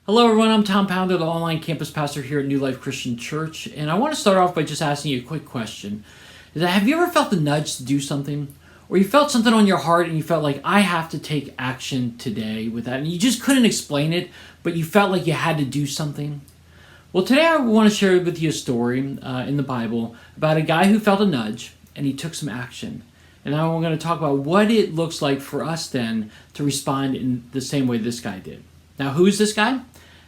Hello everyone, I'm Tom Pounder, the online campus pastor here at New Life Christian Church, and I want to start off by just asking you a quick question. Have you ever felt the nudge to do something? Or you felt something on your heart and you felt like, I have to take action today with that, and you just couldn't explain it, but you felt like you had to do something? Well, today I want to share with you a story in the Bible about a guy who felt a nudge and he took some action. And now we're going to talk about what it looks like for us then to respond in the same way this guy did. Now, who is this guy?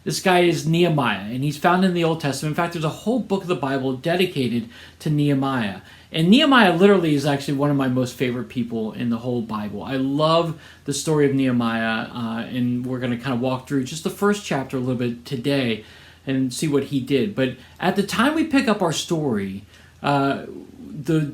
This guy is Nehemiah, and he's found in the Old Testament. In fact, there's a whole book of the Bible dedicated to Nehemiah. And Nehemiah literally is actually one of my most favorite people in the whole Bible. I love the story of Nehemiah, and we're going to kind of walk through just the first chapter a little bit today and see what he did. But at the time we pick up our story, the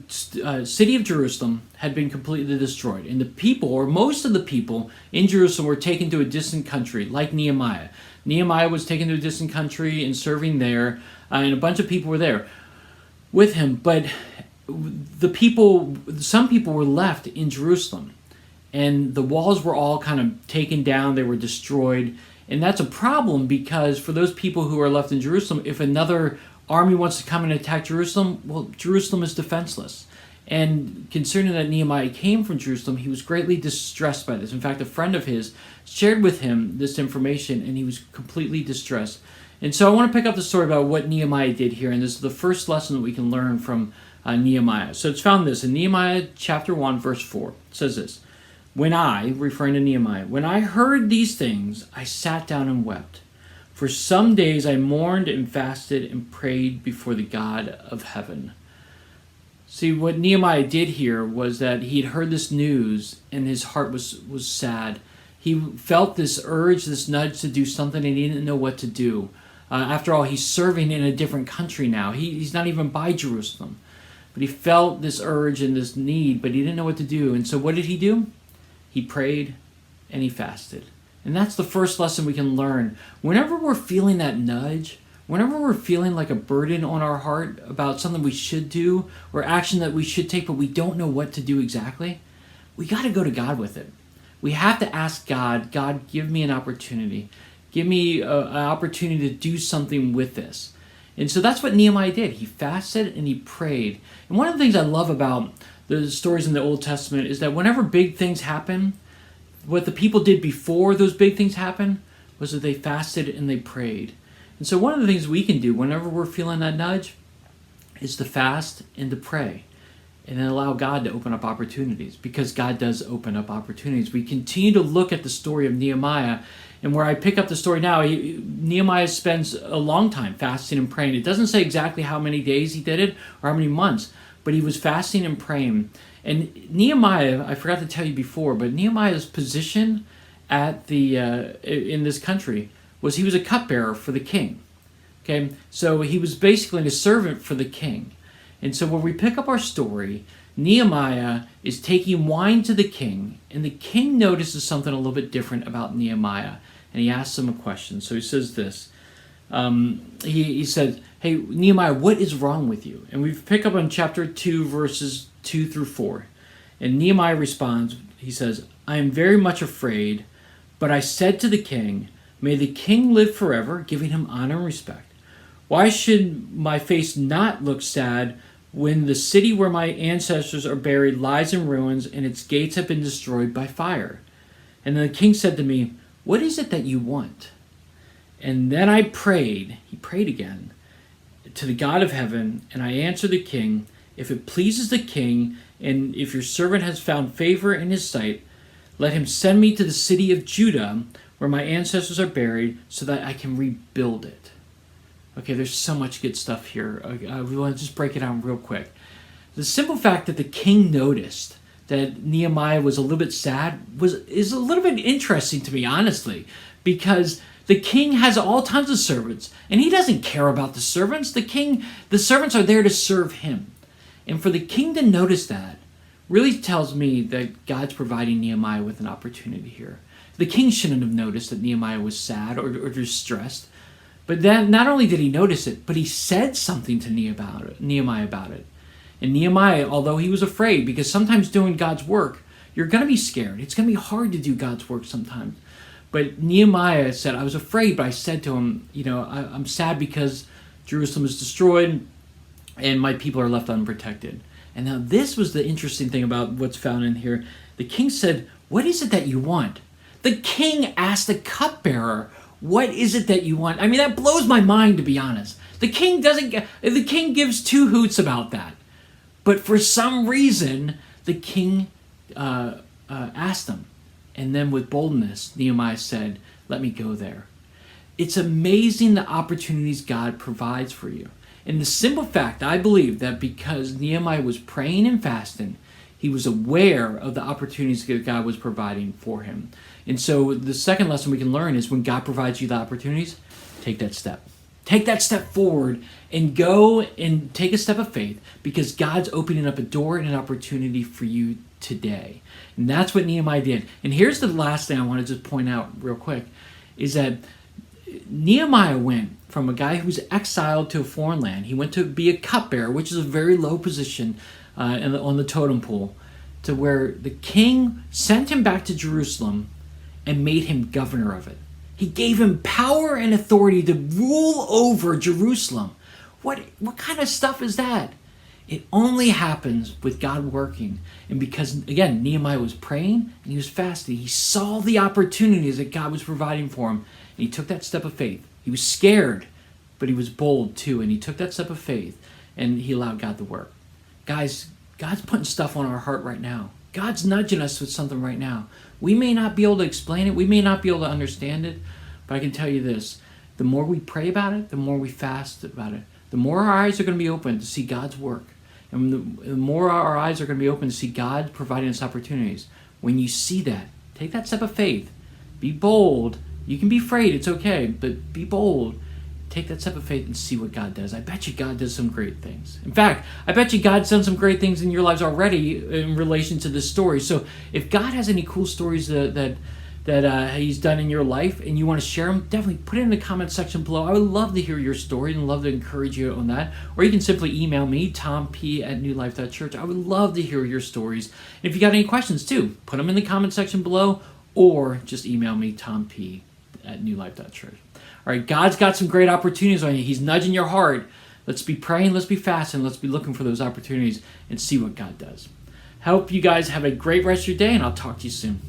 city of Jerusalem had been completely destroyed, and the people, or most of the people in Jerusalem, were taken to a distant country, like Nehemiah. Nehemiah was taken to a distant country and serving there, and a bunch of people were there with him. But some people were left in Jerusalem, and the walls were all kind of taken down. They were destroyed, and that's a problem because for those people who are left in Jerusalem, if another army wants to come and attack Jerusalem, well, Jerusalem is defenseless. And considering that Nehemiah came from Jerusalem, he was greatly distressed by this. In fact, a friend of his shared with him this information, and he was completely distressed. And so I want to pick up the story about what Nehemiah did here, and this is the first lesson that we can learn from Nehemiah. So it's found this in Nehemiah chapter 1, verse 4. It says this, "When I," referring to Nehemiah, "when I heard these things, I sat down and wept. For some days I mourned and fasted and prayed before the God of heaven." See, what Nehemiah did here was that he had heard this news and his heart was sad. He felt this urge, this nudge to do something, and he didn't know what to do. After all, he's serving in a different country now. He's not even by Jerusalem. But he felt this urge and this need, but he didn't know what to do. And so what did he do? He prayed and he fasted. And that's the first lesson we can learn. Whenever we're feeling that nudge, whenever we're feeling like a burden on our heart about something we should do or action that we should take, but we don't know what to do exactly, we got to go to God with it. We have to ask God, God, give me an opportunity. Give me an opportunity to do something with this. And so that's what Nehemiah did. He fasted and he prayed. And one of the things I love about the stories in the Old Testament is that whenever big things happen, what the people did before those big things happened was that they fasted and they prayed. And so one of the things we can do whenever we're feeling that nudge is to fast and to pray and then allow God to open up opportunities, because God does open up opportunities. We continue to look at the story of Nehemiah, and where I pick up the story now, Nehemiah spends a long time fasting and praying. It doesn't say exactly how many days he did it or how many months, but he was fasting and praying. And Nehemiah, I forgot to tell you before, but Nehemiah's position at in this country was he was a cupbearer for the king. Okay, so he was basically a servant for the king. And so when we pick up our story, Nehemiah is taking wine to the king, and the king notices something a little bit different about Nehemiah, and he asks him a question. So he says this. He said, "Hey, Nehemiah, what is wrong with you?" And we pick up on chapter 2, verses 2 through 4. And Nehemiah responds, he says, "I am very much afraid, but I said to the king, may the king live forever, giving him honor and respect. Why should my face not look sad when the city where my ancestors are buried lies in ruins and its gates have been destroyed by fire?" And then the king said to me, "What is it that you want?" And then I prayed, he prayed again, to the God of heaven, and I answered the king, "If it pleases the king, and if your servant has found favor in his sight, let him send me to the city of Judah, where my ancestors are buried, so that I can rebuild it." Okay, there's so much good stuff here. We want to just break it down real quick. The simple fact that the king noticed that Nehemiah was a little bit sad is a little bit interesting to me, honestly, because the king has all tons of servants, and he doesn't care about the servants. The servants are there to serve him. And for the king to notice that really tells me that God's providing Nehemiah with an opportunity here. The king shouldn't have noticed that Nehemiah was sad or distressed. But then not only did he notice it, but he said something to Nehemiah about it. And Nehemiah, although he was afraid, because sometimes doing God's work, you're going to be scared. It's going to be hard to do God's work sometimes. But Nehemiah said, I was afraid, but I said to him, I'm sad because Jerusalem is destroyed and my people are left unprotected. And now this was the interesting thing about what's found in here. The king said, what is it that you want? The king asked the cupbearer, what is it that you want? I mean, that blows my mind, to be honest. The king gives two hoots about that. But for some reason, the king asked him. And then with boldness, Nehemiah said, let me go there. It's amazing the opportunities God provides for you. And the simple fact, I believe, that because Nehemiah was praying and fasting, he was aware of the opportunities that God was providing for him. And so the second lesson we can learn is when God provides you the opportunities, take that step. Take that step forward and go and take a step of faith, because God's opening up a door and an opportunity for you today. And that's what Nehemiah did. And here's the last thing I want to just point out real quick, is that Nehemiah went from a guy who was exiled to a foreign land. He went to be a cupbearer, which is a very low position on the totem pole, to where the king sent him back to Jerusalem and made him governor of it. He gave him power and authority to rule over Jerusalem. What kind of stuff is that? It only happens with God working. And because, again, Nehemiah was praying and he was fasting, he saw the opportunities that God was providing for him, and he took that step of faith. He was scared, but he was bold too, and he took that step of faith, and he allowed God to work. Guys, God's putting stuff on our heart right now. God's nudging us with something right now. We may not be able to explain it. We may not be able to understand it, but I can tell you this. The more we pray about it, the more we fast about it, the more our eyes are going to be open to see God's work. And the more our eyes are going to be open to see God providing us opportunities. When you see that, take that step of faith. Be bold. You can be afraid. It's okay. But be bold. Take that step of faith and see what God does. I bet you God does some great things. In fact, I bet you God's done some great things in your lives already in relation to this story. So if God has any cool stories that he's done in your life and you want to share them, definitely put it in the comment section below. I would love to hear your story and love to encourage you on that. Or you can simply email me, tomp@newlife.church. I would love to hear your stories. And if you got any questions too, put them in the comment section below, or just email me, tomp@newlife.church. All right, God's got some great opportunities on you. He's nudging your heart. Let's be praying, let's be fasting, let's be looking for those opportunities and see what God does. Hope you guys have a great rest of your day, and I'll talk to you soon.